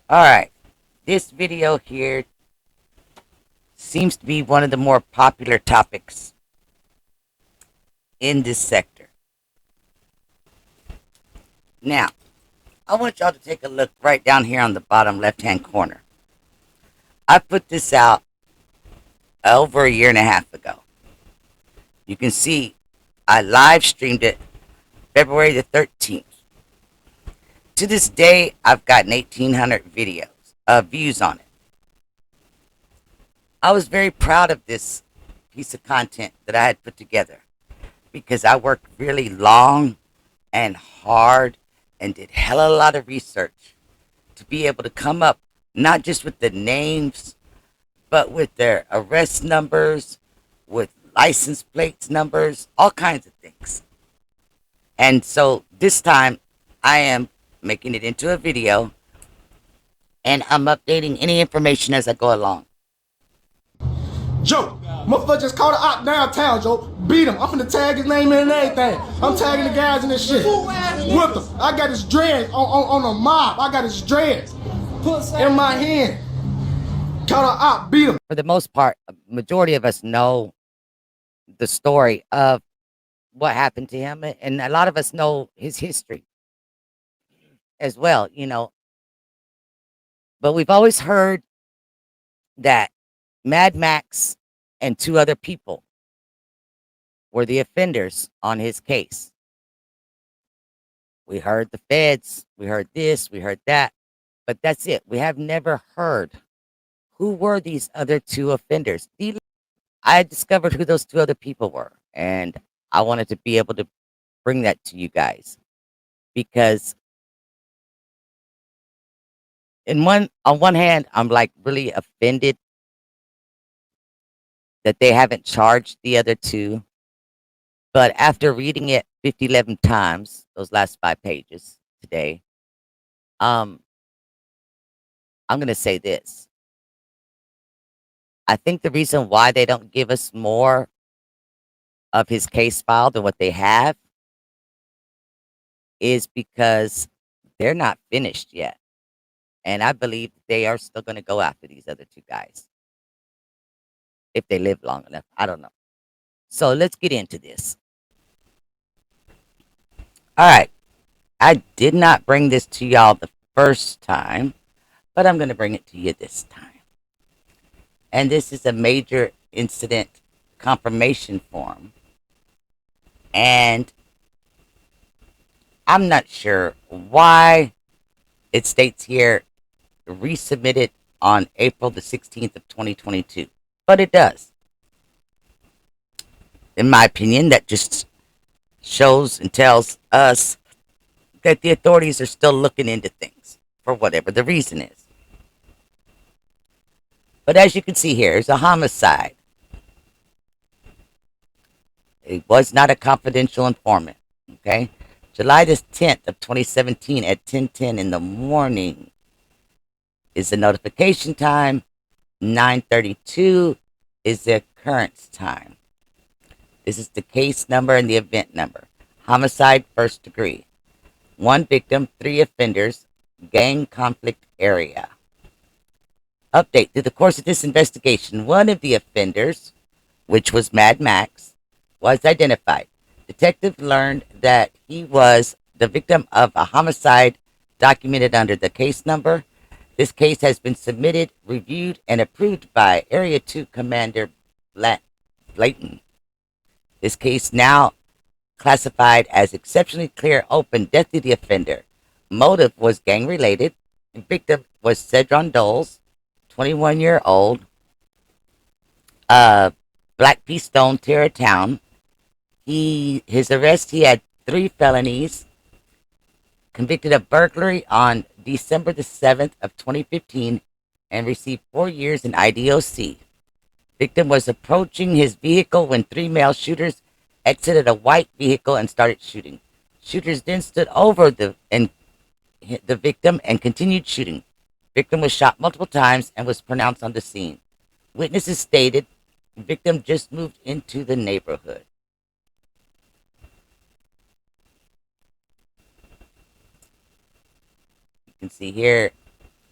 Alright, this video here seems to be one of the more popular topics in this sector. Now, I want y'all to take a look right down here on the bottom left hand corner. I put this out over a year and a half ago. You can see I live streamed it February the 13th. To this day, I've gotten 1,800 views on it. I was very proud of this piece of content that I had put together because I worked really long and hard and did hella lot of research to be able to come up not just with the names, but with their arrest numbers, with license plates numbers, all kinds of things. And so this time I am making it into a video and I'm updating any information as I go along. Joe, motherfucker just caught an op downtown, Joe. Beat him. I'm finna tag his name in and everything. I'm tagging the guys in this shit. With him. I got his dreads on a mob. I got his dreads in my hand. Caught an op, beat him. For the most part, a majority of us know the story of what happened to him, and a lot of us know his history as well, But we've always heard that Mad Max and two other people were the offenders on his case. We heard the feds, we heard this, we heard that, but that's it. We have never heard who were these other two offenders. I discovered who those two other people were, and I wanted to be able to bring that to you guys because on one hand, I'm like really offended that they haven't charged the other two. But after reading it 11 times, those last 5 pages today, I'm going to say this. I think the reason why they don't give us more of his case file than what they have is because they're not finished yet. And I believe they are still going to go after these other two guys. If they live long enough. I don't know. So let's get into this. All right. I did not bring this to y'all the first time, but I'm going to bring it to you this time. And this is a major incident confirmation form. And I'm not sure why it states here resubmitted on April the 16th of 2022. But it does. In my opinion, that just shows and tells us that the authorities are still looking into things for whatever the reason is. But as you can see here, it's a homicide. It was not a confidential informant. Okay? July the 10th of 2017 at 10:10 in the morning is the notification time. 9:32 is the occurrence time. This is the case number and the event number. Homicide, first degree. 1 victim, 3 offenders, gang conflict area. Update. Through the course of this investigation, one of the offenders, which was Mad Max, was identified. Detective learned that he was the victim of a homicide documented under the case number. This case has been submitted, reviewed, and approved by Area 2 Commander Blayton. This case now classified as exceptionally clear, open, death to the offender. Motive was gang-related. The victim was Cedron Doles, 21-year-old, Black Pea Stone, Terratown. His arrest, he had 3 felonies, convicted of burglary on December the 7th of 2015, and received 4 years in IDOC. Victim was approaching his vehicle when 3 male shooters exited a white vehicle and started shooting. Shooters then stood over the victim and continued shooting. Victim was shot multiple times and was pronounced on the scene. Witnesses stated the victim just moved into the neighborhood. You can see here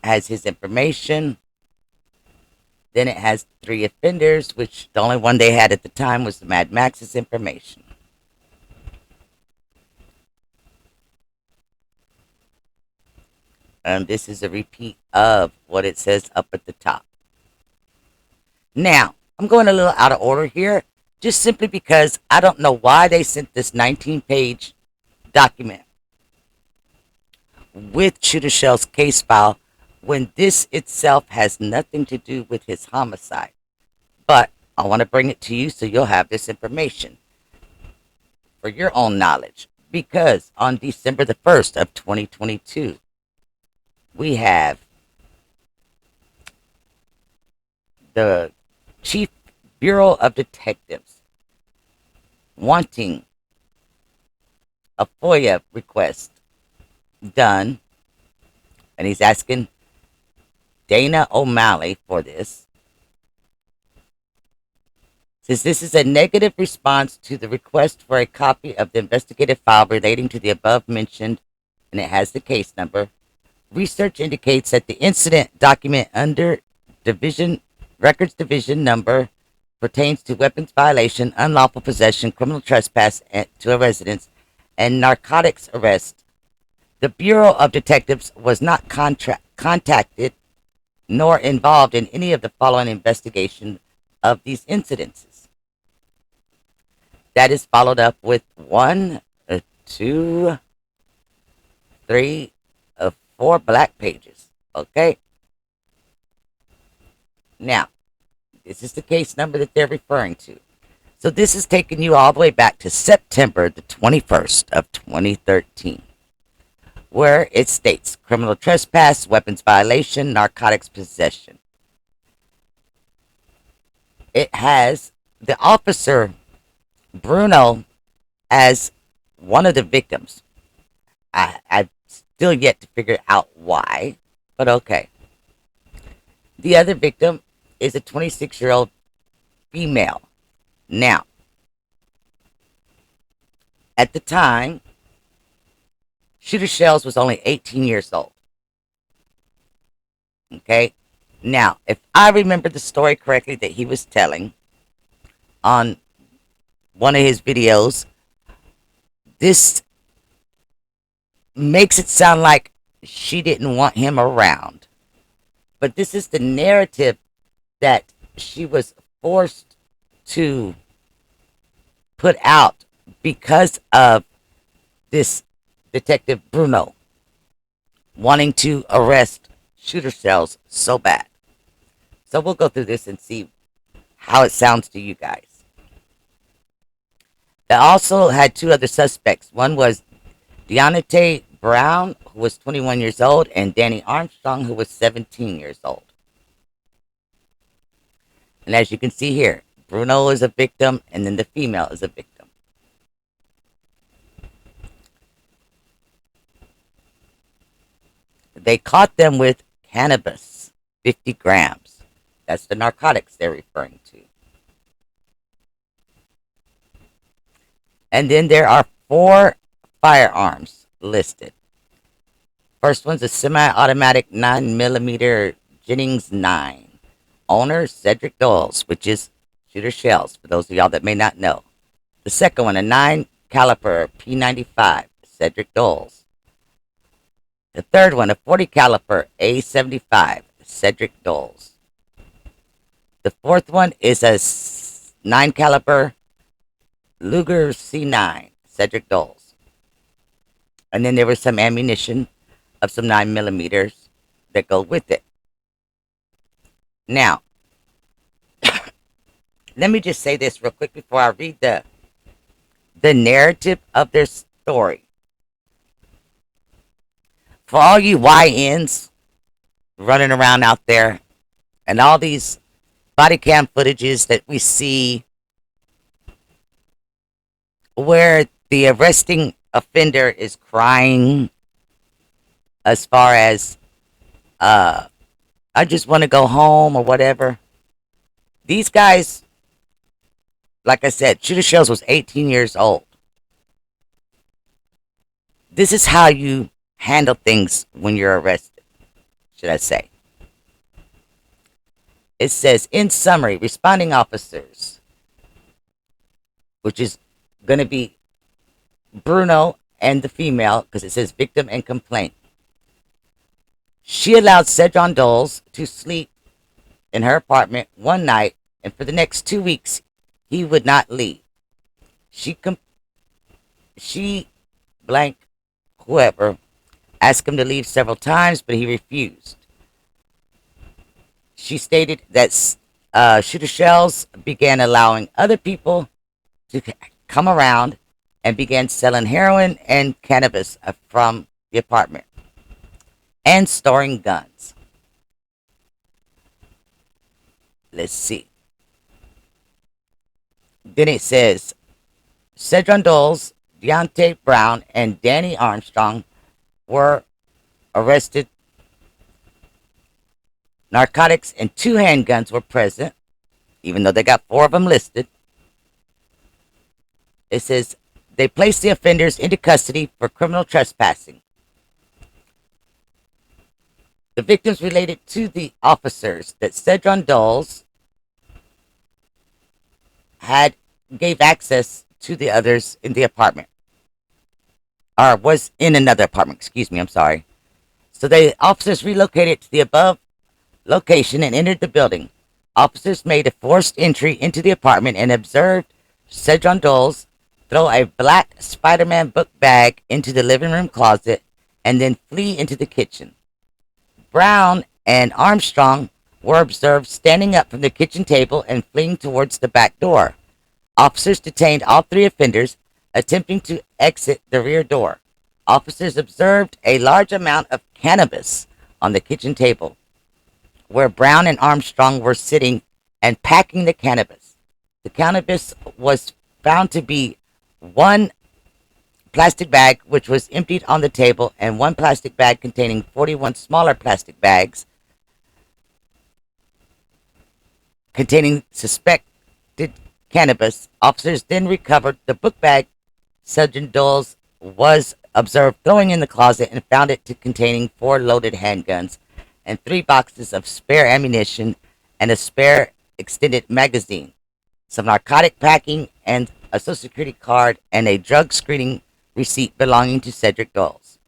has his information. Then it has 3 offenders, which the only one they had at the time was the Mad Max's information. And this is a repeat of what it says up at the top. Now, I'm going a little out of order here, just simply because I don't know why they sent this 19-page document with Shooter Shellz case file when this itself has nothing to do with his homicide. But I want to bring it to you so you'll have this information for your own knowledge. Because on December the 1st of 2022, we have the Chief Bureau of Detectives wanting a FOIA request done, and he's asking Dana O'Malley for this. Says this is a negative response to the request for a copy of the investigative file relating to the above mentioned, and it has the case number. Research indicates that the incident document under records division number pertains to weapons violation, unlawful possession, criminal trespass to a residence, and narcotics arrest. The Bureau of Detectives was not contacted nor involved in any of the following investigation of these incidences. That is followed up with 1, 2, 3, 4 black pages. Okay? Now, this is the case number that they're referring to. So this is taking you all the way back to September the 21st of 2013, where it states criminal trespass, weapons violation, narcotics possession. It has the officer Bruno as one of the victims. I've still yet to figure out why, but okay. The other victim is a 26-year-old female. Now, at the time, Shooter Shellz was only 18 years old. Okay? Now, if I remember the story correctly that he was telling on one of his videos, this makes it sound like she didn't want him around. But this is the narrative that she was forced to put out because of this Detective Bruno wanting to arrest Shooter Shellz so bad. So we'll go through this and see how it sounds to you guys. They also had 2 other suspects. One was Deontay Brown, who was 21 years old, and Danny Armstrong, who was 17 years old. And as you can see here, Bruno is a victim, and then the female is a victim. They caught them with cannabis, 50 grams. That's the narcotics they're referring to. And then there are 4 firearms listed. First one's a semi-automatic 9mm Jennings 9. Owner, Cedric Doles, which is Shooter Shellz, for those of y'all that may not know. The second one, a 9 caliber P95, Cedric Doles. The third one, a 40 caliber A75, Cedric Doles. The fourth one is a 9 caliber Luger C9, Cedric Doles. And then there was some ammunition of some 9mm that go with it. Now, let me just say this real quick before I read the narrative of their story. For all you YNs running around out there and all these body cam footages that we see where the arresting offender is crying as far as I just want to go home or whatever. These guys, like I said, Shooter Shellz was 18 years old. This is how you handle things when you're arrested. should I say. It says, in summary, responding officers, which is going to be Bruno and the female, because it says victim and complaint. She allowed Cedron Doles to sleep in her apartment one night, and for the next 2 weeks, he would not leave. She blank whoever asked him to leave several times, but he refused. She stated that Shoota Shellz began allowing other people to come around and began selling heroin and cannabis from the apartment and storing guns. Let's see. Then it says, Cedron Doles, Deontay Brown, and Danny Armstrong were arrested. Narcotics and 2 handguns were present, even though they got 4 of them listed. It says they placed the offenders into custody for criminal trespassing. The victims related to the officers that Cedron Doles gave access to the others in the apartment. Or was in another apartment, excuse me, I'm sorry. So the officers relocated to the above location and entered the building. Officers made a forced entry into the apartment and observed Cedron Doles throw a black Spider-Man book bag into the living room closet and then flee into the kitchen. Brown and Armstrong were observed standing up from the kitchen table and fleeing towards the back door. Officers detained all 3 offenders attempting to exit the rear door. Officers observed a large amount of cannabis on the kitchen table, where Brown and Armstrong were sitting and packing the cannabis. The cannabis was found to be 1 plastic bag, which was emptied on the table, and 1 plastic bag containing 41 smaller plastic bags containing suspected cannabis. Officers then recovered the book bag Cedron Doles was observed throwing in the closet and found it to containing 4 loaded handguns and 3 boxes of spare ammunition and a spare extended magazine, some narcotic packing, and a social security card and a drug screening receipt belonging to Cedric Doles.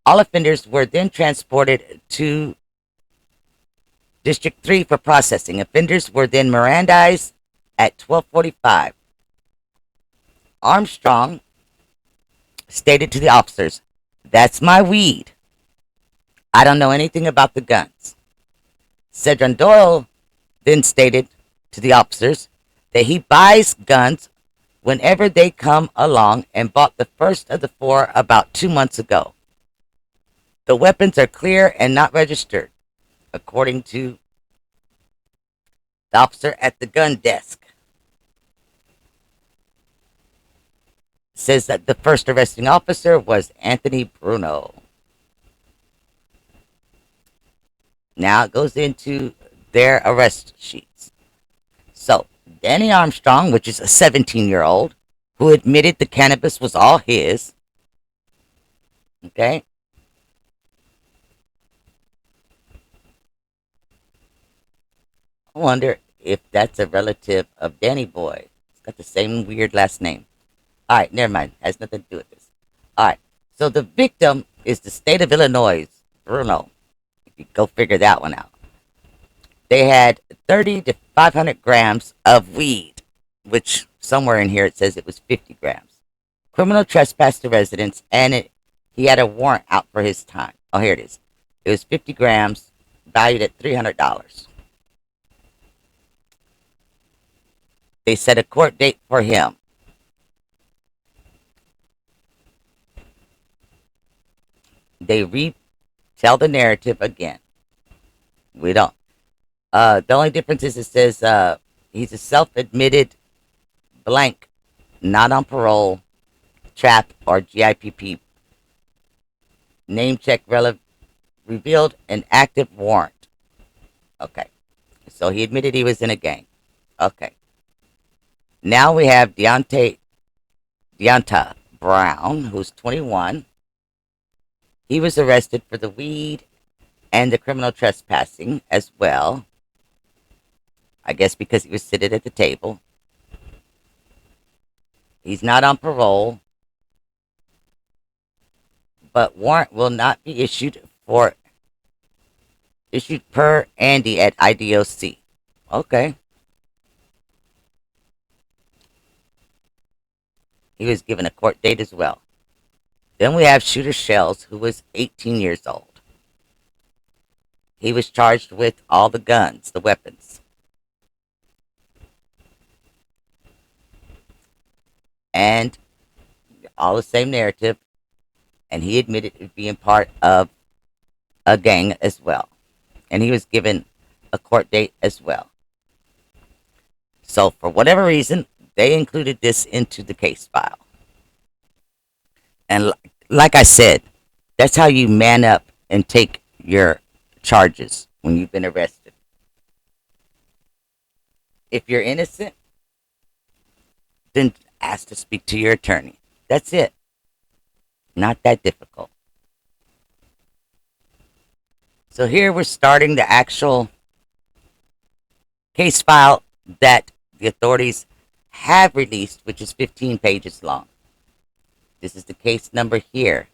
All offenders were then transported to District 3 for processing. Offenders were then Mirandized at 12:45. Armstrong stated to the officers, "That's my weed. I don't know anything about the guns." Cedron Doyle then stated to the officers that he buys guns whenever they come along and bought the first of the 4 about 2 months ago. The weapons are clear and not registered, according to the officer at the gun desk. Says that the first arresting officer was Anthony Bruno. Now it goes into their arrest sheets. So, Danny Armstrong, which is a 17-year-old, who admitted the cannabis was all his. Okay? I wonder if that's a relative of Danny Boy. It's got the same weird last name. Alright, never mind. Has nothing to do with this. Alright, so the victim is the state of Illinois, Bruno. If you go figure that one out. They had 30 to 500 grams of weed, which somewhere in here it says it was 50 grams. Criminal trespass to residence, and he had a warrant out for his time. Oh, here it is. It was 50 grams, valued at $300. They set a court date for him. They retell the narrative again. We don't. The only difference is it says he's a self-admitted blank, not on parole, trap, or GIPP. Name check revealed an active warrant. Okay. So he admitted he was in a gang. Okay. Now we have Deontay Brown, who's 21. He was arrested for the weed and the criminal trespassing as well. I guess because he was seated at the table. He's not on parole, but warrant will not be issued per Andy at IDOC. Okay. He was given a court date as well. Then we have Shooter Shellz, who was 18 years old. He was charged with all the guns, the weapons. And all the same narrative. And he admitted to being part of a gang as well. And he was given a court date as well. So, for whatever reason, they included this into the case file. And like I said, that's how you man up and take your charges when you've been arrested. If you're innocent, then ask to speak to your attorney. That's it. Not that difficult. So here we're starting the actual case file that the authorities have released, which is 15 pages long. This is the case number here.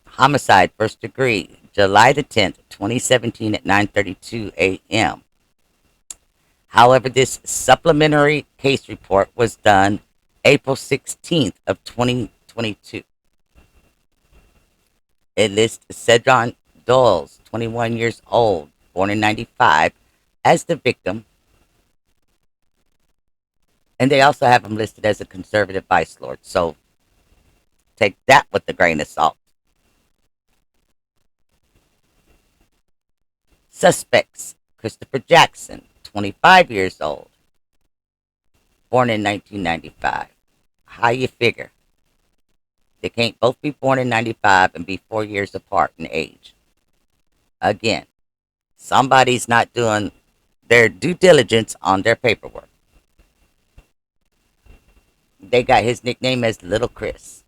Homicide, first degree, July the 10th, 2017 at 9:32 a.m. However, this supplementary case report was done April 16th of 2022. It lists Cedron Doles, 21 years old, born in 95, as the victim. And they also have him listed as a conservative vice lord. So take that with a grain of salt. Suspects, Christopher Jackson, 25 years old, born in 1995. How you figure? They can't both be born in 95 and be 4 years apart in age. Again, somebody's not doing their due diligence on their paperwork. They got his nickname as Little Chris.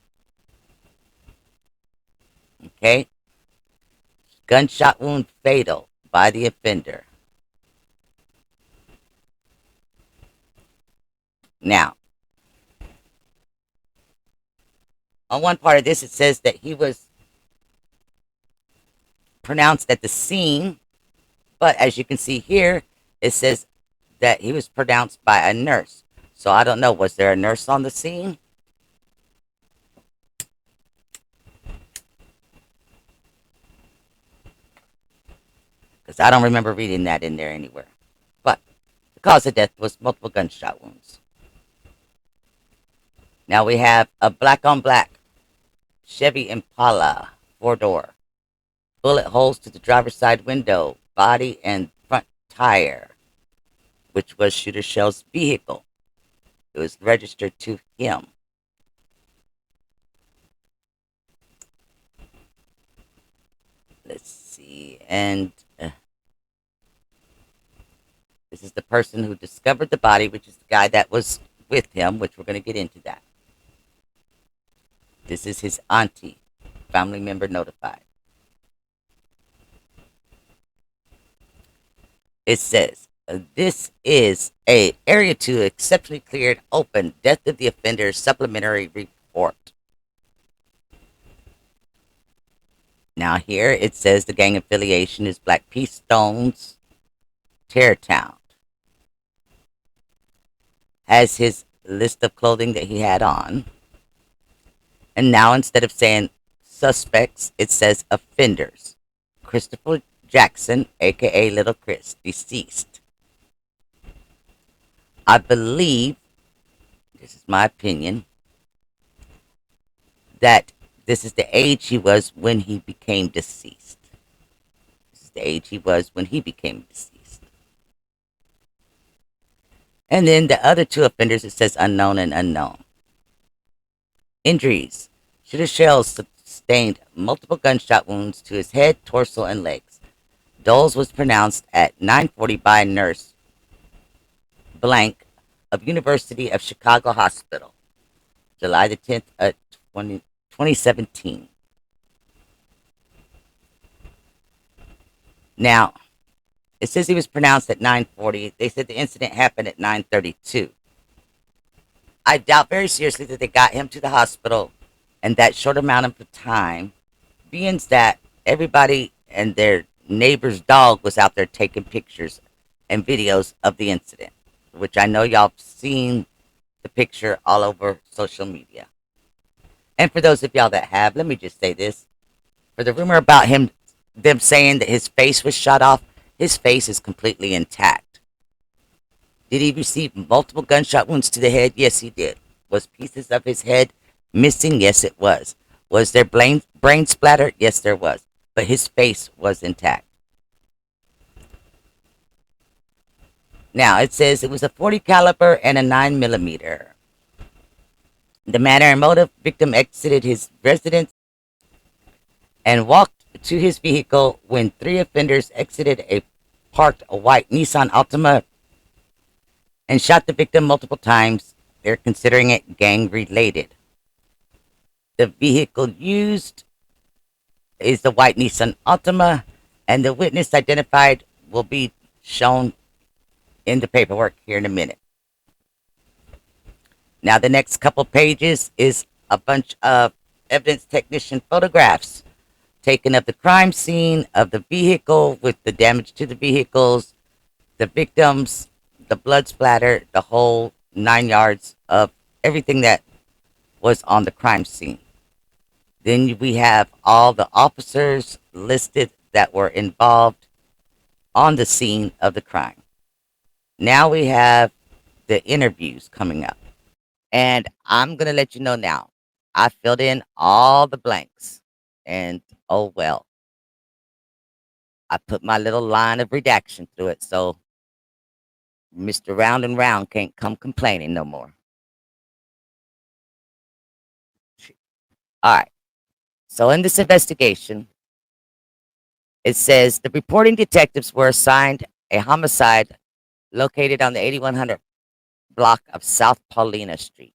Okay? Gunshot wound fatal by the offender. Now, on one part of this, it says that he was pronounced at the scene, but as you can see here, it says that he was pronounced by a nurse. So I don't know, was there a nurse on the scene? Because I don't remember reading that in there anywhere. But the cause of death was multiple gunshot wounds. Now we have a black on black Chevy Impala 4-door. Bullet holes to the driver's side window, body and front tire, which was Shooter Shell's vehicle. It was registered to him. Let's see. And this is the person who discovered the body, which is the guy that was with him, which we're going to get into that. This is his auntie, family member notified. It says, this is a Area 2 exceptionally cleared open death of the offender supplementary report. Now here it says the gang affiliation is Black Peace Stones, Terrortown. Has his list of clothing that he had on. And now instead of saying suspects, it says offenders. Christopher Jackson, aka Little Chris, deceased. I believe, this is my opinion, that this is the age he was when he became deceased. This is the age he was when he became deceased. And then the other two offenders, it says unknown and unknown. Injuries. Shooter Shellz sustained multiple gunshot wounds to his head, torso, and legs. Doles was pronounced at 9:40 by a nurse blank of University of Chicago Hospital, July the 10th of 2017. Now, it says he was pronounced at 9:40. They said the incident happened at 9:32. I doubt very seriously that they got him to the hospital in that short amount of time, being that everybody and their neighbor's dog was out there taking pictures and videos of the incident, which I know y'all have seen the picture all over social media. And for those of y'all that have, let me just say this. For the rumor about them saying that his face was shot off, his face is completely intact. Did he receive multiple gunshot wounds to the head? Yes, he did. Was pieces of his head missing? Yes, it was. Was there brain splatter? Yes, there was. But his face was intact. Now, it says it was a 40 caliber and a 9 millimeter. The manner and motive: victim exited his residence and walked to his vehicle when three offenders exited a parked white Nissan Altima and shot the victim multiple times. They're considering it gang related. The vehicle used is the white Nissan Altima, and the witness identified will be shown in the paperwork here in a minute. Now, the next couple pages is a bunch of evidence technician photographs taken of the crime scene, of the vehicle with the damage to the vehicles, the victims, the blood splatter, the whole 9 yards of everything that was on the crime scene. Then we have all the officers listed that were involved on the scene of the crime. Now we have the interviews coming up. And I'm going to let you know now, I filled in all the blanks. And oh well, I put my little line of redaction through it, so Mr. Round and Round can't come complaining no more. All right. So in this investigation, it says the reporting detectives were assigned a homicide located on the 8100 block of South Paulina Street.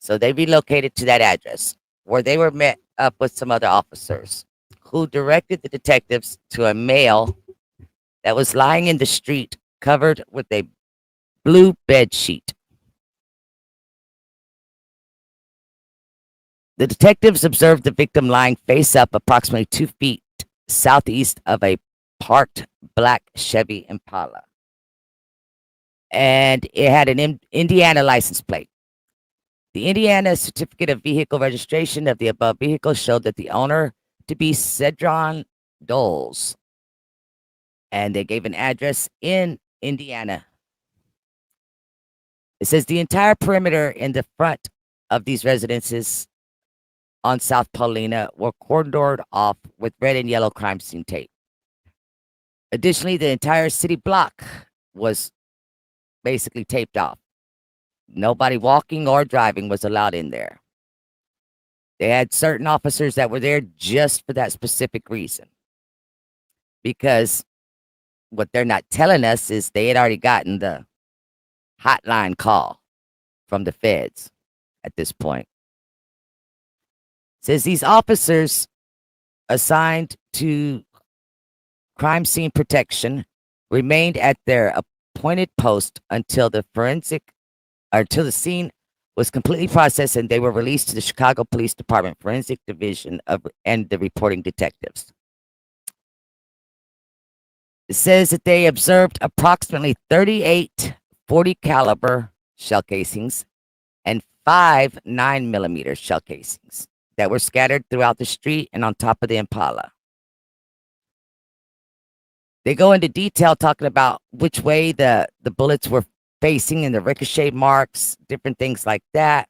So they relocated to that address, where they were met up with some other officers who directed the detectives to a male that was lying in the street covered with a blue bed sheet. The detectives observed the victim lying face up approximately 2 feet southeast of a parked black Chevy Impala. And it had an Indiana license plate. The Indiana certificate of vehicle registration of the above vehicle showed that the owner to be Cedron Doles. And they gave an address in Indiana. It says the entire perimeter in the front of these residences on South Paulina were cordored off with red and yellow crime scene tape. Additionally, the entire city block was basically taped off. Nobody walking or driving was allowed in there. They had certain officers that were there just for that specific reason. Because what they're not telling us is they had already gotten the hotline call from the feds at this point. It says these officers assigned to crime scene protection remained at their appointed post until the scene was completely processed, and they were released to the Chicago Police Department Forensic Division and the reporting detectives. It says that they observed approximately 38 40 caliber shell casings and 5 9mm shell casings that were scattered throughout the street and on top of the Impala. They go into detail talking about which way the bullets were facing and the ricochet marks, different things like that.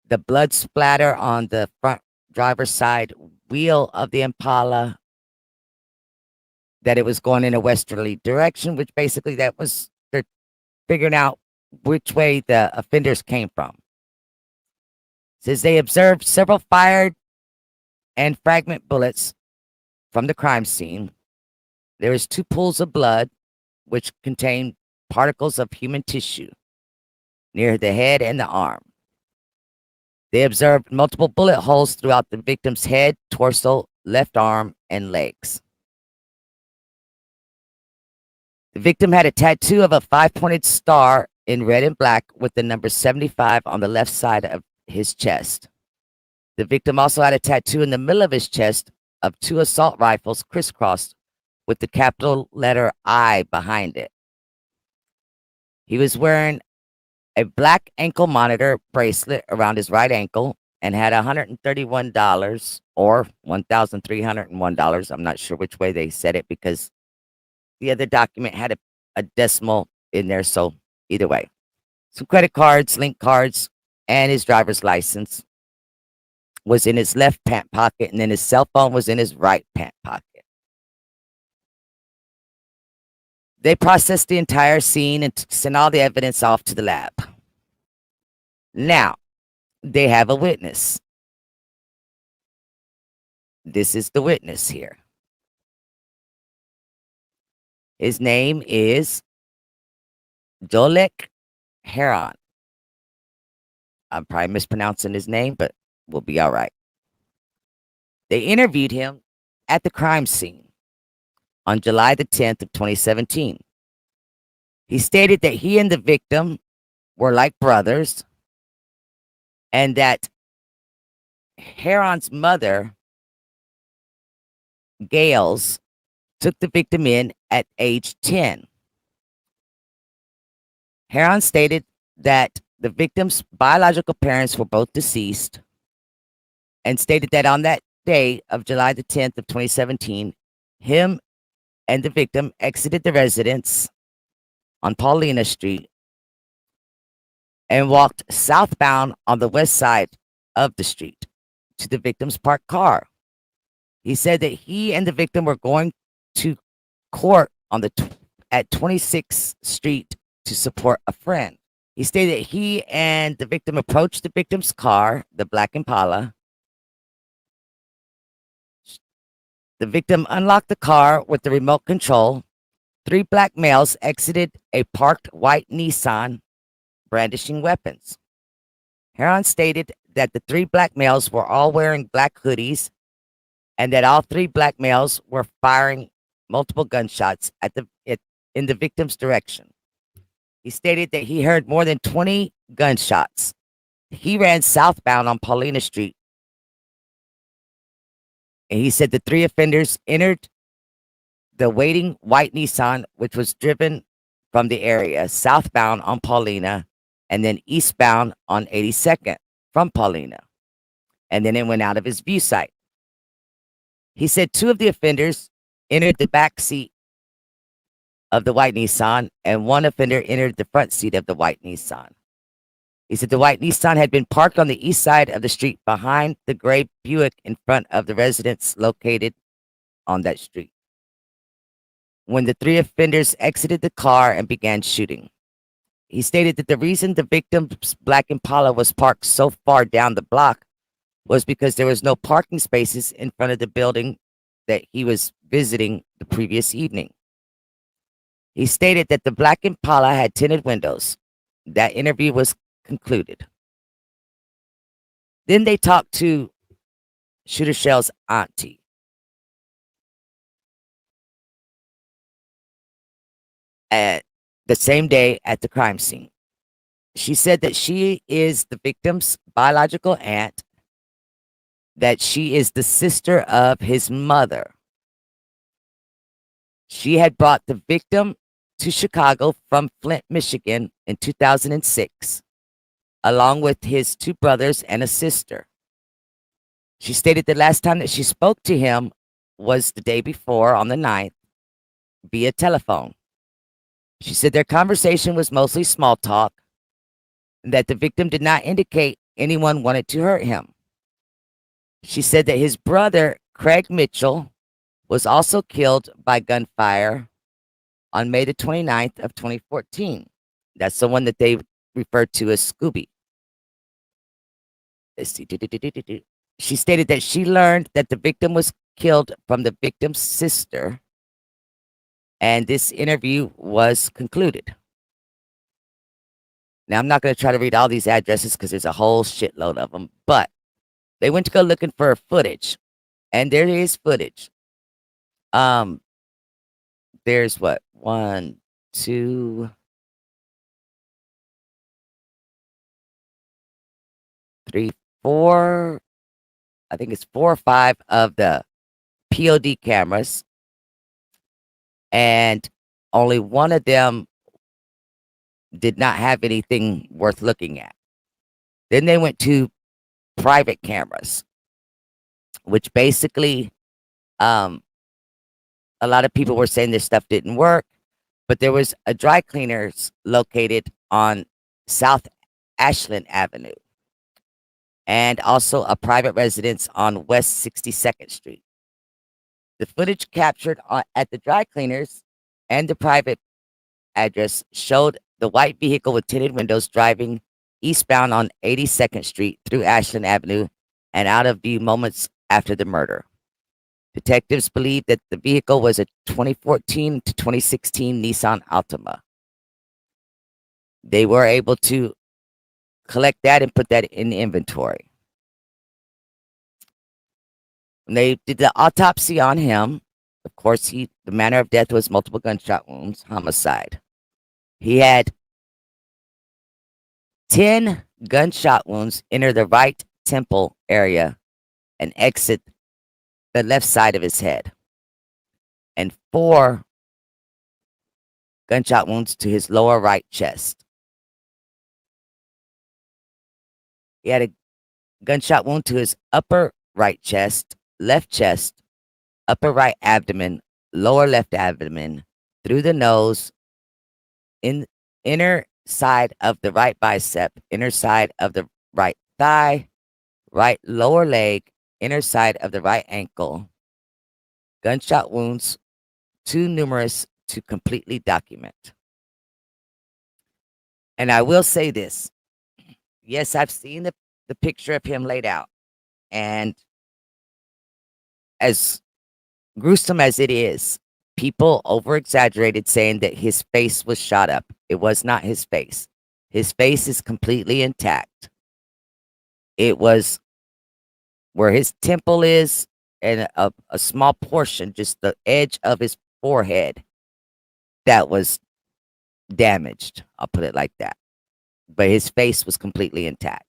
The blood splatter on the front driver's side wheel of the Impala, that it was going in a westerly direction, which basically they're figuring out which way the offenders came from. It says they observed several fired and fragment bullets from the crime scene. There is 2 pools of blood, which contain particles of human tissue near the head and the arm. They observed multiple bullet holes throughout the victim's head, torso, left arm, and legs. The victim had a tattoo of a five-pointed star in red and black with the number 75 on the left side of his chest. The victim also had a tattoo in the middle of his chest of two assault rifles crisscrossed with the capital letter I behind it. He was wearing a black ankle monitor bracelet around his right ankle and had $131 or $1,301. I'm not sure which way they said it because the other document had a decimal in there. So either way, some credit cards, link cards, and his driver's license was in his left pant pocket, and then his cell phone was in his right pant pocket. They processed the entire scene and sent all the evidence off to the lab. Now, they have a witness. This is the witness here. His name is Jolek Heron. I'm probably mispronouncing his name, but we'll be all right. They interviewed him at the crime scene on July the 10th of 2017. He stated that he and the victim were like brothers and that Heron's mother, Gales, took the victim in at age 10. Heron stated that the victim's biological parents were both deceased and stated that on that day of July the 10th of 2017, him and the victim exited the residence on Paulina Street and walked southbound on the west side of the street to the victim's parked car. He said that he and the victim were going to court on at 26th Street to support a friend. He stated that he and the victim approached the victim's car, the black Impala. The victim unlocked the car with the remote control. Three black males exited a parked white Nissan, brandishing weapons. Heron stated that the three black males were all wearing black hoodies and that all three black males were firing multiple gunshots in the victim's direction. He stated that he heard more than 20 gunshots. He ran southbound on Paulina Street. And he said the three offenders entered the waiting white Nissan, which was driven from the area southbound on Paulina and then eastbound on 82nd from Paulina. And then it went out of his view sight. He said two of the offenders entered the back seat of the white Nissan and one offender entered the front seat of the white Nissan. He said the white Nissan had been parked on the east side of the street behind the gray Buick in front of the residence located on that street when the three offenders exited the car and began shooting. He stated that the reason the victim's black Impala was parked so far down the block was because there was no parking spaces in front of the building that he was visiting the previous evening. He stated that the black Impala had tinted windows. That interview was concluded. Then they talked to Shooter Shellz' auntie. At the same day at the crime scene. She said that she is the victim's biological aunt, that she is the sister of his mother. She had brought the victim to Chicago from Flint, Michigan in 2006, along with his two brothers and a sister. She stated the last time that she spoke to him was the day before on the 9th via telephone. She said their conversation was mostly small talk, and that the victim did not indicate anyone wanted to hurt him. She said that his brother, Craig Mitchell, was also killed by gunfire on May the 29th of 2014. That's the one that they referred to as Scooby. Let's see. She stated that she learned that the victim was killed from the victim's sister, and this interview was concluded. Now, I'm not going to try to read all these addresses because there's a whole shitload of them, but they went to go looking for footage, And there is footage. Um, there's what? One, two, three, four. I think it's 4 or 5 of the POD cameras, and only one of them did not have anything worth looking at. Then they went to private cameras, which basically, um, a lot of people were saying this stuff didn't work, but there was a dry cleaners located on South Ashland Avenue and also a private residence on West 62nd Street. The footage captured at the dry cleaners and the private address showed the white vehicle with tinted windows driving eastbound on 82nd Street through Ashland Avenue and out of view moments after the murder. Detectives believe that the vehicle was a 2014 to 2016 Nissan Altima. They were able to collect that and put that in inventory. When they did the autopsy on him, of course, the manner of death was multiple gunshot wounds, homicide. He had 10 gunshot wounds enter the right temple area and exit the left side of his head, and 4 gunshot wounds to his lower right chest. He had a gunshot wound to his upper right chest, upper right abdomen, lower left abdomen, through the nose, in inner side of the right bicep, inner side of the right thigh, right lower leg, inner side of the right ankle. Gunshot wounds too numerous to completely document. And I will say this. Yes, I've seen the picture of him laid out. And as gruesome as it is, people over exaggerated saying that his face was shot up. It was not his face. His face is completely intact. It was where his temple is and a small portion, just the edge of his forehead, that was damaged. I'll put it like that. But his face was completely intact.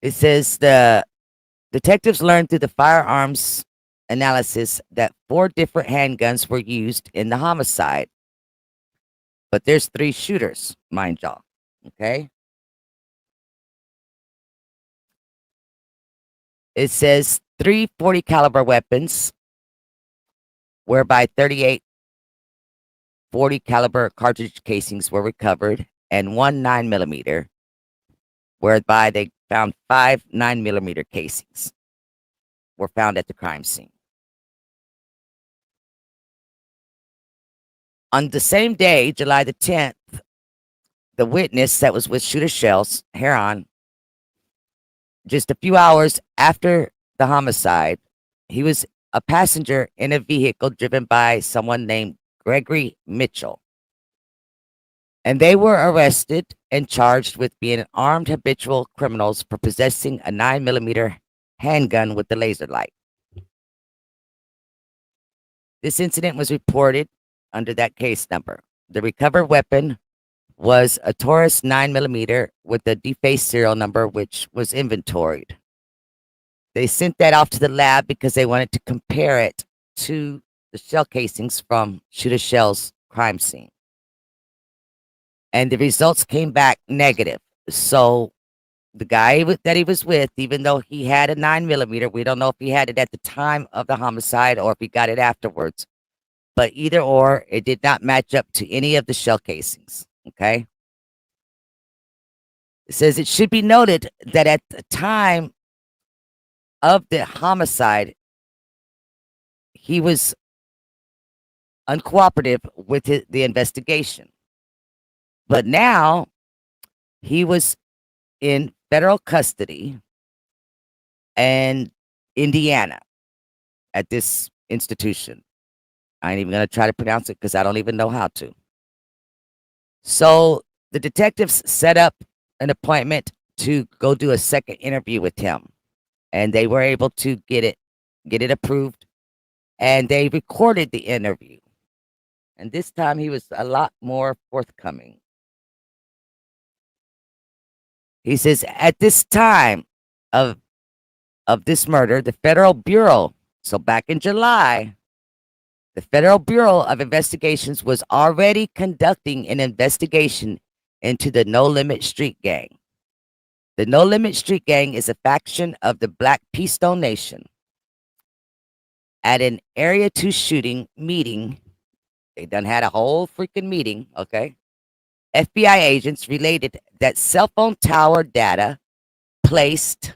It says the detectives learned through the firearms analysis that 4 different handguns were used in the homicide. But there's 3 shooters, mind y'all. Okay? It says 3 .40 caliber weapons, whereby 38 .40 caliber cartridge casings were recovered, and 1 9mm, whereby they found 5 9mm casings were found at the crime scene. On the same day, July the 10th, the witness that was with Shooter Shellz, Heron, just a few hours after the homicide, he was a passenger in a vehicle driven by someone named Gregory Mitchell. And they were arrested and charged with being armed habitual criminals for possessing a 9mm handgun with the laser light. This incident was reported under that case number. The recovered weapon was a Taurus 9mm with a defaced serial number, which was inventoried. They sent that off to the lab because they wanted to compare it to the shell casings from Shooter Shell's crime scene. And the results came back negative. So the guy that he was with, even though he had a 9mm, we don't know if he had it at the time of the homicide or if he got it afterwards. But either or, it did not match up to any of the shell casings. Okay? It says it should be noted that at the time of the homicide, he was uncooperative with the investigation. But now he was in federal custody in Indiana at this institution. I ain't even going to try to pronounce it because I don't even know how to. So the detectives set up an appointment to go do a second interview with him. and they were able to get it approved, and they recorded the interview. And this time he was a lot more forthcoming. He says, at this time of this murder, the Federal Bureau, so back in July, the Federal Bureau of Investigations was already conducting an investigation into the No Limit Street Gang. The No Limit Street Gang is a faction of the Black Keystone Nation. At an Area 2 shooting meeting, they done had a whole freaking meeting, okay? FBI agents related that cell phone tower data placed,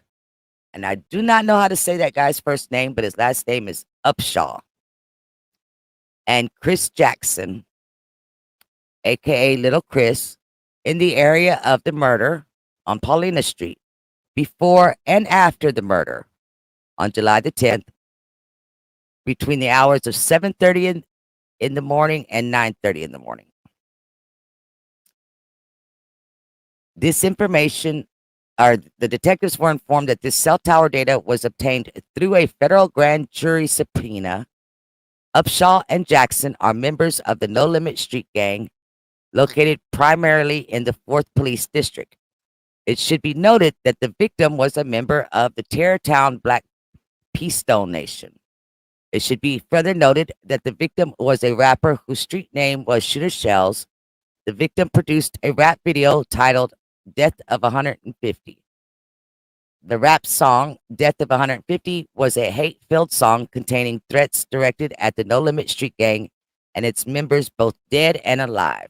and I do not know how to say that guy's first name, but his last name is Upshaw, and Chris Jackson, aka Little Chris, in the area of the murder on Paulina Street before and after the murder on July the 10th between the hours of 7:30 in the morning and 9:30 in the morning. This information, or the detectives were informed that this cell tower data was obtained through a federal grand jury subpoena. Upshaw and Jackson are members of the No Limit Street Gang, located primarily in the 4th Police District. It should be noted that the victim was a member of the Tarrytown Black Keystone Nation. It should be further noted that the victim was a rapper whose street name was Shoota Shellz. The victim produced a rap video titled Death of 150. The rap song, Death of 150, was a hate-filled song containing threats directed at the No Limit Street Gang and its members, both dead and alive.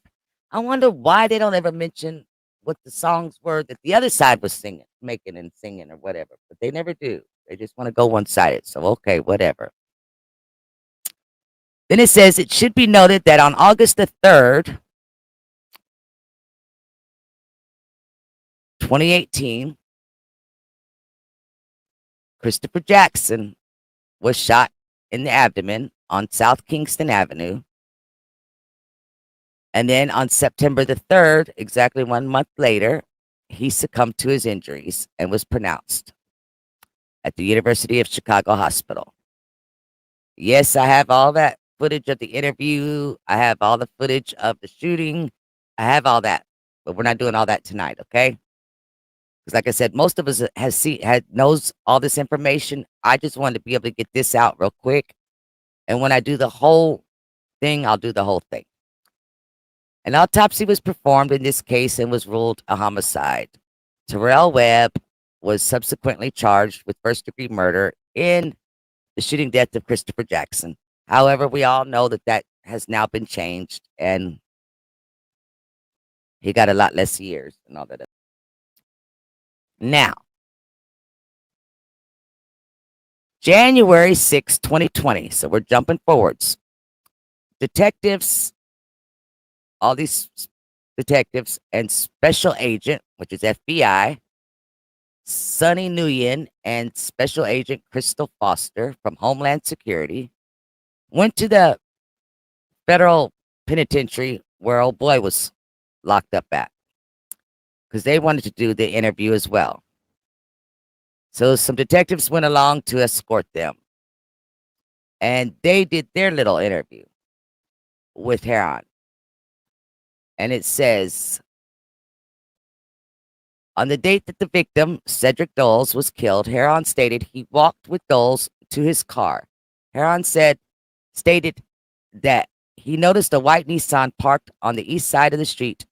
I wonder why they don't ever mention what the songs were that the other side was singing, making and singing or whatever, but they never do. They just want to go one-sided, so okay, whatever. Then it says, it should be noted that on August the 3rd, 2018, Christopher Jackson was shot in the abdomen on South Kingston Avenue. And then on September the 3rd, exactly 1 month later, he succumbed to his injuries and was pronounced at the University of Chicago Hospital. Yes, I have all that footage of the interview. I have all the footage of the shooting. I have all that, but we're not doing all that tonight, okay? Because like I said, most of us knows all this information. I just wanted to be able to get this out real quick. And when I do the whole thing, I'll do the whole thing. An autopsy was performed in this case and was ruled a homicide. Terrell Webb was subsequently charged with first-degree murder in the shooting death of Christopher Jackson. However, we all know that that has now been changed, and he got a lot less years and all that. Now, January 6, 2020. So we're jumping forwards. Detectives, all these detectives and special agent, which is FBI, Sonny Nguyen, and special agent Crystal Foster from Homeland Security went to the federal penitentiary where old boy was locked up at because they wanted to do the interview as well. So some detectives went along to escort them, and they did their little interview with Heron. And it says, on the date that the victim, Cedric Doles, was killed, Heron stated he walked with Doles to his car. Heron stated that he noticed a white Nissan parked on the east side of the street,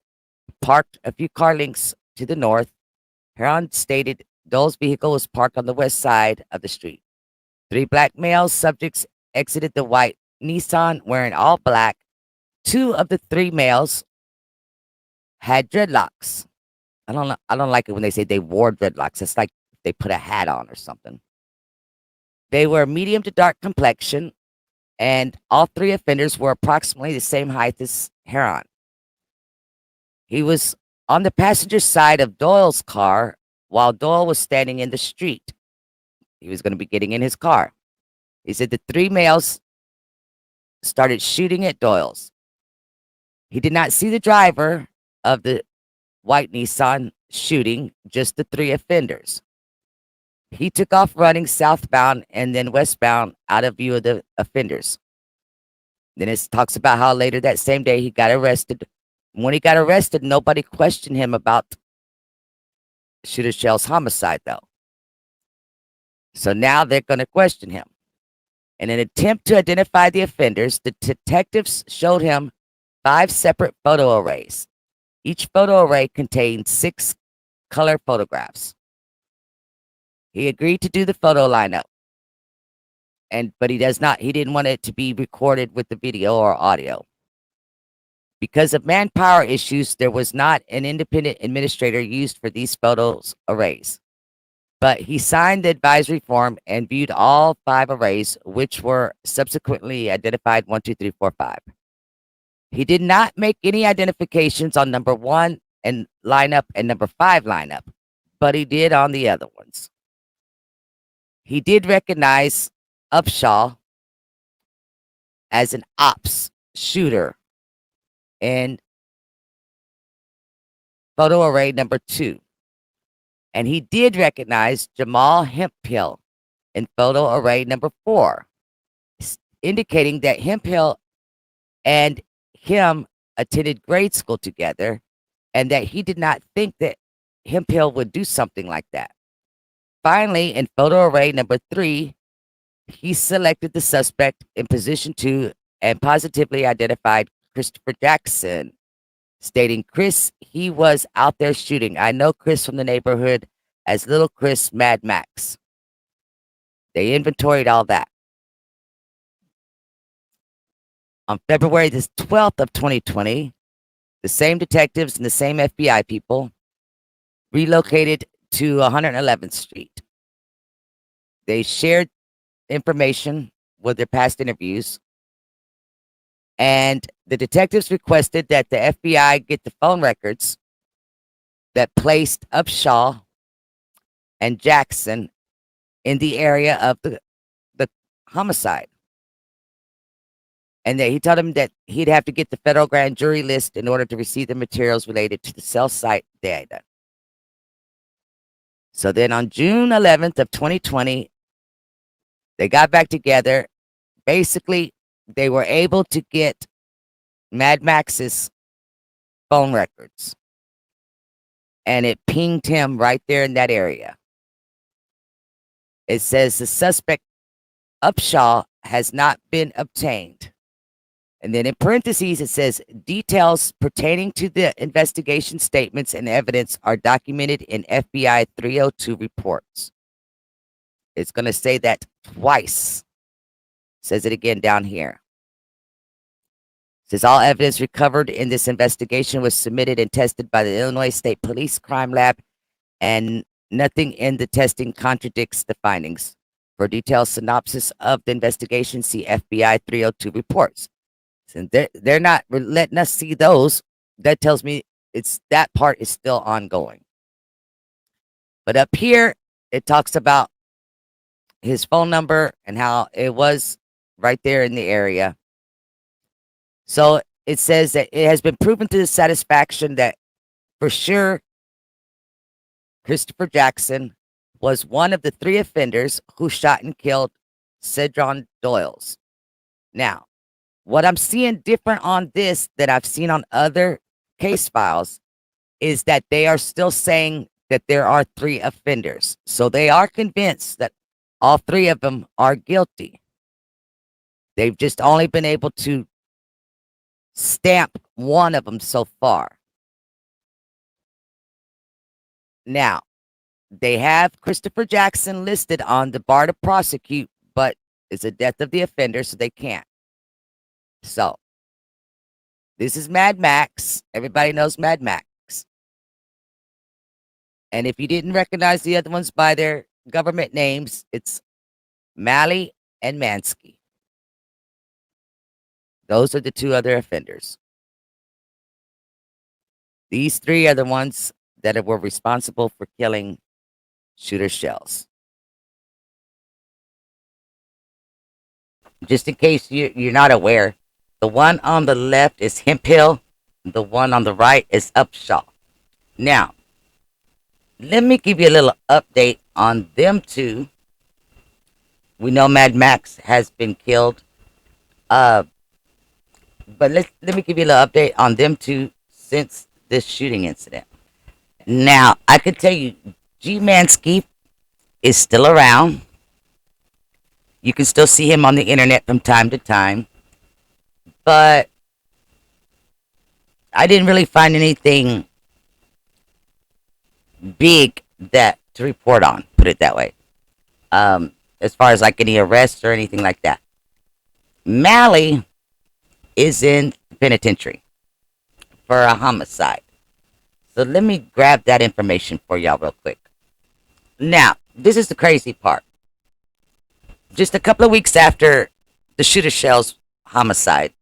parked a few car lengths to the north. Heron stated Doles' vehicle was parked on the west side of the street. 3 black male subjects exited the white Nissan wearing all black. 2 of the 3 males had dreadlocks. I don't like it when they say they wore dreadlocks. It's like they put a hat on or something. They were medium to dark complexion, and all 3 offenders were approximately the same height as Heron. He was on the passenger side of Doyle's car while Doyle was standing in the street. He was going to be getting in his car. He said the 3 males started shooting at Doyle's. He did not see the driver of the white Nissan shooting, just the 3 offenders. He took off running southbound and then westbound out of view of the offenders. Then it talks about how later that same day he got arrested. When he got arrested, nobody questioned him about Shooter Shellz homicide, though. So now they're going to question him. In an attempt to identify the offenders, the detectives showed him 5 separate photo arrays. Each photo array contained 6 color photographs. He agreed to do the photo lineup, but he didn't want it to be recorded with the video or audio. Because of manpower issues, there was not an independent administrator used for these photos arrays. But he signed the advisory form and viewed all 5 arrays, which were subsequently identified 1, 2, 3, 4, 5. He did not make any identifications on number 1 and lineup and number 5 lineup, but he did on the other ones. He did recognize Upshaw as an ops shooter in photo array number 2. And he did recognize Jamal Hemphill in photo array number 4, indicating that Hemphill and him attended grade school together and that he did not think that Hemphill would do something like that. Finally, in photo array number 3, he selected the suspect in position 2 and positively identified Christopher Jackson, stating, "Chris, he was out there shooting. I know Chris from the neighborhood as Little Chris Mad Max." They inventoried all that. On February the 12th of 2020, the same detectives and the same FBI people relocated to 111th Street. They shared information with their past interviews, and the detectives requested that the FBI get the phone records that placed Upshaw and Jackson in the area of the homicide. And that he told him that he'd have to get the federal grand jury list in order to receive the materials related to the cell site data. So then on June 11th of 2020, they got back together. Basically, they were able to get Mad Max's phone records. And it pinged him right there in that area. It says the suspect, Upshaw, has not been obtained. And then in parentheses, it says details pertaining to the investigation statements and evidence are documented in FBI 302 reports. It's going to say that twice. It says it again down here. It says all evidence recovered in this investigation was submitted and tested by the Illinois State Police Crime Lab, and nothing in the testing contradicts the findings. For a detailed synopsis of the investigation, see FBI 302 reports. And they're not letting us see those. That tells me that part is still ongoing. But up here, it talks about his phone number and how it was right there in the area. So it says that it has been proven to the satisfaction that for sure Christopher Jackson was one of the 3 offenders who shot and killed Cedron Doles. Now, what I'm seeing different on this that I've seen on other case files is that they are still saying that there are 3 offenders. So they are convinced that all 3 of them are guilty. They've just only been able to stamp one of them so far. Now, they have Christopher Jackson listed on the bar to prosecute, but it's a death of the offender, so they can't. So, this is Mad Max. Everybody knows Mad Max. And if you didn't recognize the other ones by their government names, it's Malley and Mansky. Those are the 2 other offenders. These 3 are the ones that were responsible for killing Shooter Shellz. Just in case you're not aware, the one on the left is Hemphill. The one on the right is Upshaw. Now, let me give you a little update on them two. We know Mad Max has been killed. Uh, but let me give you a little update on them two since this shooting incident. Now, I could tell you, G Mansky is still around. You can still see him on the internet from time to time. But I didn't really find anything big that to report on, put it that way. As far as like any arrests or anything like that. Mally is in the penitentiary for a homicide. So let me grab that information for y'all real quick. Now, this is the crazy part. Just a couple of weeks after the Shoota Shellz homicide,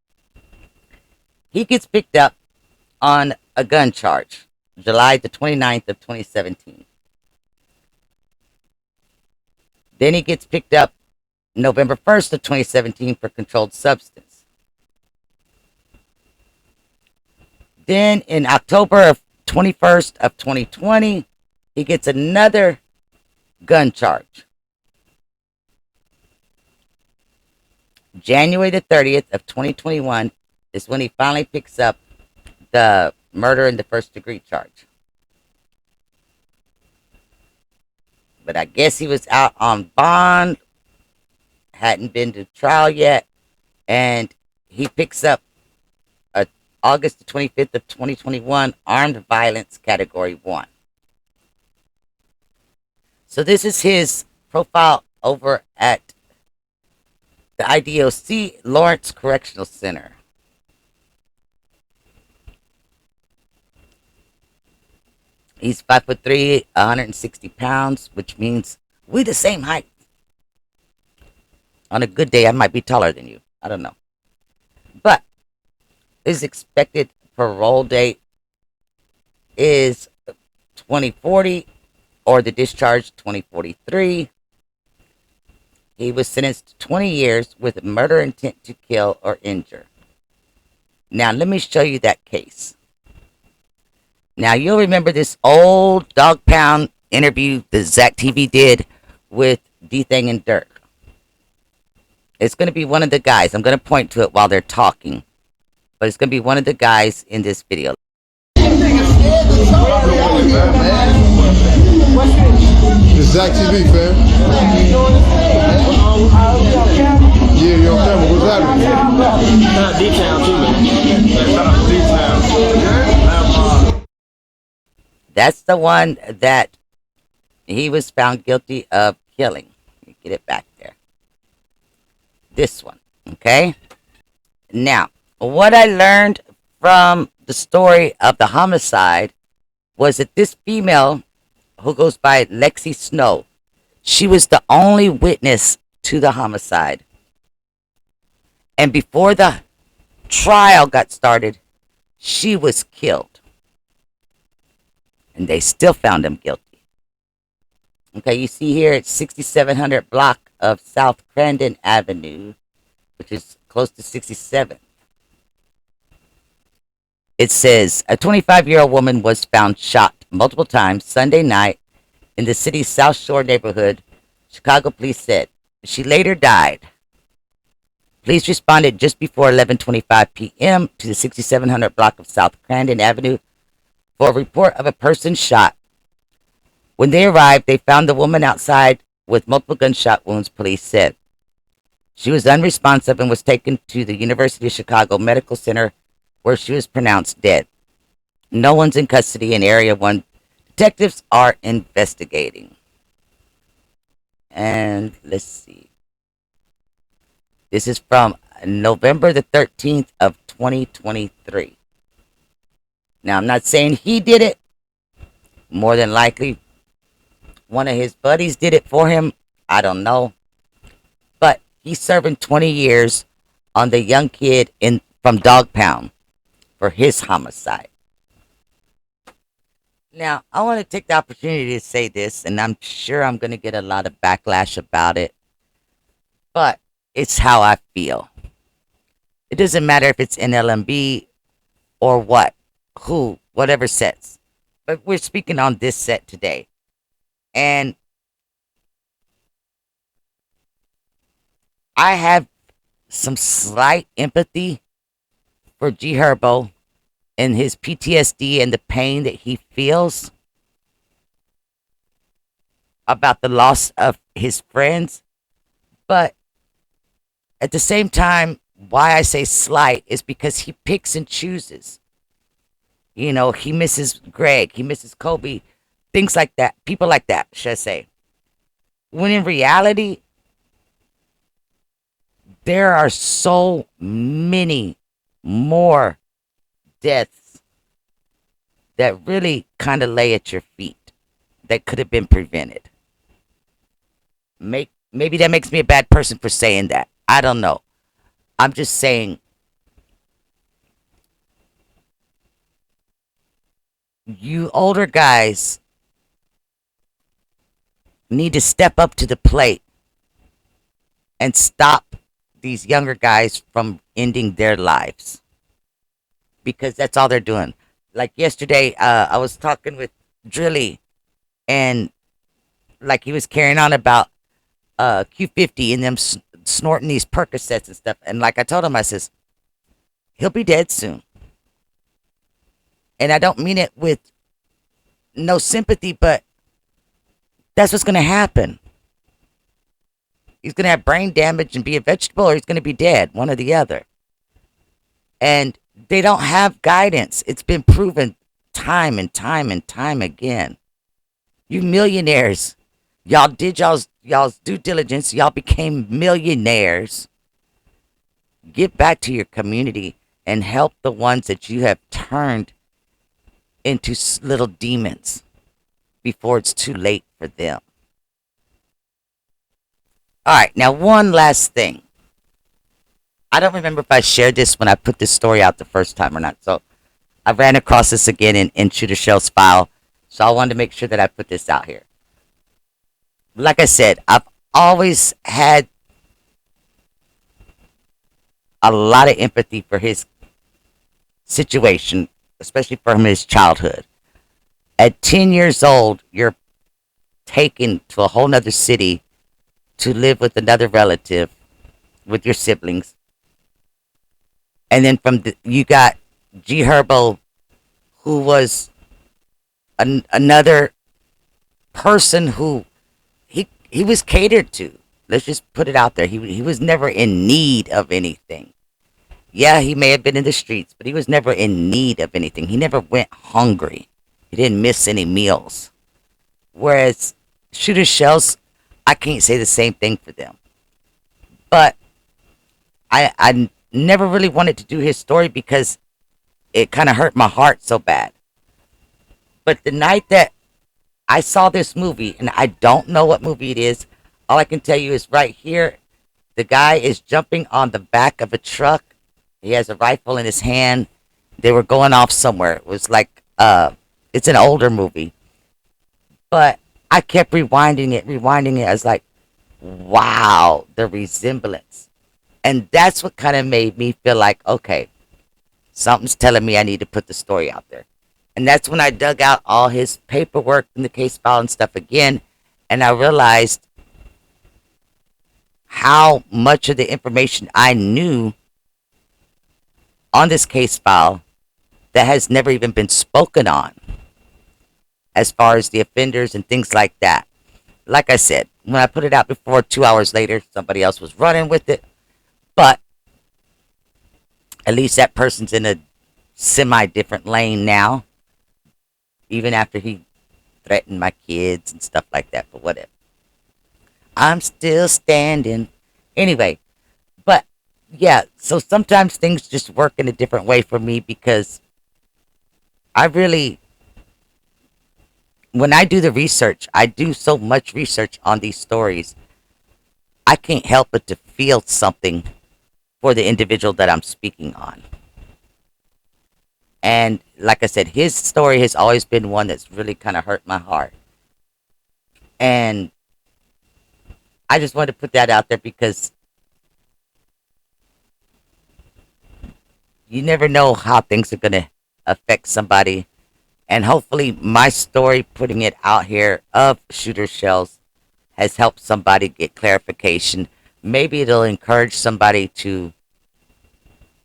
he gets picked up on a gun charge, July the 29th of 2017. Then he gets picked up November 1st of 2017 for controlled substance. Then in October of 21st of 2020, he gets another gun charge. January the 30th of 2021 is when he finally picks up the murder in the first degree charge. But I guess he was out on bond, hadn't been to trial yet, and he picks up a August the 25th of 2021 armed violence category 1. So this is his profile over at the IDOC Lawrence Correctional Center. He's 5'3", 160 pounds, which means we the same height. On a good day, I might be taller than you. I don't know. But his expected parole date is 2040 or the discharge 2043. He was sentenced to 20 years with murder intent to kill or injure. Now, let me show you that case. Now, you'll remember this old Dog Pound interview that Zach TV did with D-Thang and Dirk. It's going to be one of the guys. I'm going to point to it while they're talking. But it's going to be one of the guys in this video. It's Zach TV, fam. Yeah, you're on camera. What's happening? Shout out D-Town too, man. Shout out D-Town. That's the one that he was found guilty of killing. Let me get it back there. This one, okay? Now, what I learned from the story of the homicide was that this female, who goes by Lexi Snow, she was the only witness to the homicide. And before the trial got started, she was killed. And they still found him guilty. Okay, you see here it's 6700 block of South Crandon Avenue, which is close to 67th. It says, a 25-year-old woman was found shot multiple times Sunday night in the city's South Shore neighborhood, Chicago police said. She later died. Police responded just before 11:25 p.m. to the 6700 block of South Crandon Avenue for a report of a person shot. When they arrived, they found the woman outside with multiple gunshot wounds, police said. She was unresponsive and was taken to the University of Chicago Medical Center, where she was pronounced dead. No one's in custody in Area 1. Detectives are investigating. And let's see. This is from November the 13th of 2023. Now, I'm not saying he did it. More than likely, one of his buddies did it for him. I don't know. But he's serving 20 years on the young kid from Dog Pound for his homicide. Now, I want to take the opportunity to say this, and I'm sure I'm going to get a lot of backlash about it. But it's how I feel. It doesn't matter if it's NLMB or what. Who, whatever sets. But we're speaking on this set today. And I have some slight empathy for G Herbo and his PTSD and the pain that he feels about the loss of his friends. But at the same time, why I say slight is because he picks and chooses. You know, he misses Greg, he misses Kobe, things like that, people like that, should I say. When in reality, there are so many more deaths that really kind of lay at your feet that could have been prevented. Maybe that makes me a bad person for saying that. I don't know. I'm just saying you older guys need to step up to the plate and stop these younger guys from ending their lives, because that's all they're doing. Like yesterday, I was talking with Drilly, and like he was carrying on about Q50 and them snorting these Percocets and stuff. And like I told him, I says, he'll be dead soon. And I don't mean it with no sympathy, but that's what's going to happen. He's going to have brain damage and be a vegetable, or he's going to be dead, one or the other. And they don't have guidance. It's been proven time and time and time again. You millionaires, y'all did y'all's due diligence. Y'all became millionaires. Get back to your community and help the ones that you have turned into little demons before it's too late for them. All right, now one last thing. I don't remember if I shared this when I put this story out the first time or not. So I ran across this again in Shooter Shell's file. So I wanted to make sure that I put this out here. Like I said, I've always had a lot of empathy for his situation, especially from his childhood. At 10 years old, you're taken to a whole nother city to live with another relative, with your siblings. And then you got G Herbo, who was another person who he was catered to. Let's just put it out there. He was never in need of anything. Yeah, he may have been in the streets, but he was never in need of anything. He never went hungry. He didn't miss any meals. Whereas Shooter Shellz, I can't say the same thing for them. But I never really wanted to do his story because it kind of hurt my heart so bad. But the night that I saw this movie, and I don't know what movie it is, all I can tell you is right here, the guy is jumping on the back of a truck. He has a rifle in his hand. They were going off somewhere. It was like, it's an older movie. But I kept rewinding it. I was like, wow, the resemblance. And that's what kind of made me feel like, okay, something's telling me I need to put the story out there. And that's when I dug out all his paperwork and the case file and stuff again. And I realized how much of the information I knew on this case file that has never even been spoken on, as far as the offenders and things like that. Like I said, when I put it out before, 2 hours later, somebody else was running with it. But at least that person's in a semi-different lane now, even after he threatened my kids and stuff like that, but whatever. I'm still standing. Anyway, but yeah, so sometimes things just work in a different way for me, because I really, when I do the research, I do so much research on these stories, I can't help but to feel something for the individual that I'm speaking on. And like I said, his story has always been one that's really kind of hurt my heart. And I just wanted to put that out there because you never know how things are going to affect somebody. And hopefully my story, putting it out here of Shooter Shellz, has helped somebody get clarification Maybe it'll encourage somebody to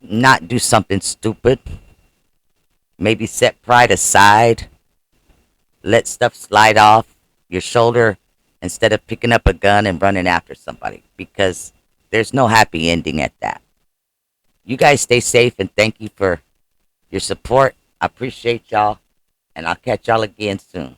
not do something stupid. Maybe set pride aside. Let stuff slide off your shoulder instead of picking up a gun and running after somebody, because there's no happy ending at that. You guys stay safe and thank you for your support. I appreciate y'all, and I'll catch y'all again soon.